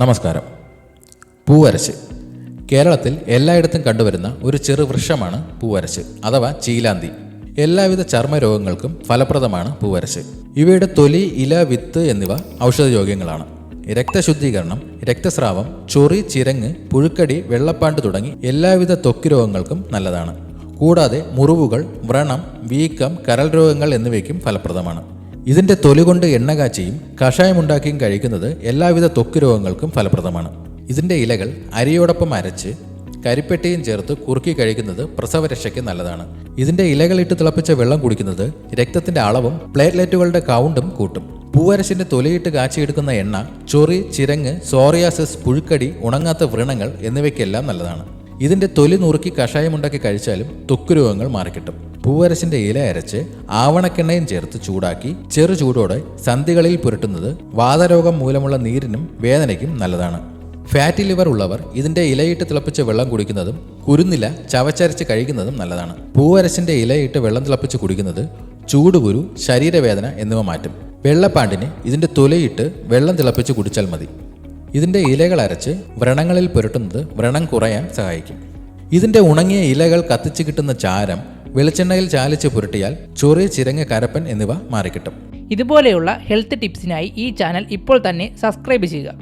നമസ്കാരം. പൂവരശ് കേരളത്തിൽ എല്ലായിടത്തും കണ്ടുവരുന്ന ഒരു ചെറു വൃക്ഷമാണ് പൂവരശ് അഥവാ ചീലാന്തി. എല്ലാവിധ ചർമ്മരോഗങ്ങൾക്കും ഫലപ്രദമാണ് പൂവരശ്. ഇവയുടെ തൊലി, ഇല, വിത്ത് എന്നിവ ഔഷധയോഗ്യങ്ങളാണ്. രക്തശുദ്ധീകരണം, രക്തസ്രാവം, ചൊറി, ചിരങ്ങ്, പുഴുക്കടി, വെള്ളപ്പാണ്ട് തുടങ്ങി എല്ലാവിധ ത്വക്ക് രോഗങ്ങൾക്കും നല്ലതാണ്. കൂടാതെ മുറിവുകൾ, വ്രണം, വീക്കം, കരൾ രോഗങ്ങൾ എന്നിവയ്ക്കും ഫലപ്രദമാണ്. ഇതിൻ്റെ തൊലി കൊണ്ട് എണ്ണ കാച്ചിയും കഷായമുണ്ടാക്കിയും കഴിക്കുന്നത് എല്ലാവിധ ത്വക്ക് രോഗങ്ങൾക്കും ഫലപ്രദമാണ്. ഇതിൻ്റെ ഇലകൾ അരിയോടൊപ്പം അരച്ച് കരിപ്പെട്ടിയും ചേർത്ത് കുറുക്കി കഴിക്കുന്നത് പ്രസവരക്ഷയ്ക്ക് നല്ലതാണ്. ഇതിൻ്റെ ഇലകളിട്ട് തിളപ്പിച്ച വെള്ളം കുടിക്കുന്നത് രക്തത്തിൻ്റെ അളവും പ്ലേറ്റ്ലെറ്റുകളുടെ കൗണ്ടും കൂട്ടും. പൂവരശിൻ്റെ തൊലിയിട്ട് കാച്ചിയെടുക്കുന്ന എണ്ണ ചൊറി, ചിരങ്ങ്, സോറിയാസിസ്, പുഴുക്കടി, ഉണങ്ങാത്ത വ്രണങ്ങൾ എന്നിവയ്ക്കെല്ലാം നല്ലതാണ്. ഇതിൻ്റെ തൊലി നുറുക്കി കഷായമുണ്ടാക്കി കഴിച്ചാലും ത്വക്ക് രോഗങ്ങൾ മാറിക്കിട്ടും. പൂവരശിൻ്റെ ഇല അരച്ച് ആവണക്കെണ്ണയും ചേർത്ത് ചൂടാക്കി ചെറു ചൂടോടെ സന്ധികളിൽ പുരട്ടുന്നത് വാതരോഗം മൂലമുള്ള നീരിനും വേദനയ്ക്കും നല്ലതാണ്. ഫാറ്റി ലിവർ ഉള്ളവർ ഇതിൻ്റെ ഇലയിട്ട് തിളപ്പിച്ച് വെള്ളം കുടിക്കുന്നതും കുരുന്നില ചവച്ചരച്ച് കഴിക്കുന്നതും നല്ലതാണ്. പൂവരശിൻ്റെ ഇലയിട്ട് വെള്ളം തിളപ്പിച്ച് കുടിക്കുന്നത് ചൂടുകുരു, ശരീരവേദന എന്നിവ മാറ്റും. വെള്ളപ്പാണ്ടിന് ഇതിൻ്റെ തൊലിയിട്ട് വെള്ളം തിളപ്പിച്ച് കുടിച്ചാൽ മതി. ഇതിൻ്റെ ഇലകൾ അരച്ച് വ്രണങ്ങളിൽ പുരട്ടുന്നത് വ്രണം കുറയാൻ സഹായിക്കും. ഇതിൻ്റെ ഉണങ്ങിയ ഇലകൾ കത്തിച്ച് കിട്ടുന്ന ചാരം വെളിച്ചെണ്ണയിൽ ചാലിച്ച് പുരട്ടിയാൽ ചൊറി, ചിരങ്ങ്, കരപ്പൻ എന്നിവ മാറിക്കിട്ടും. ഇതുപോലെയുള്ള ഹെൽത്ത് ടിപ്സിനായി ഈ ചാനൽ ഇപ്പോൾ തന്നെ സബ്സ്ക്രൈബ് ചെയ്യുക.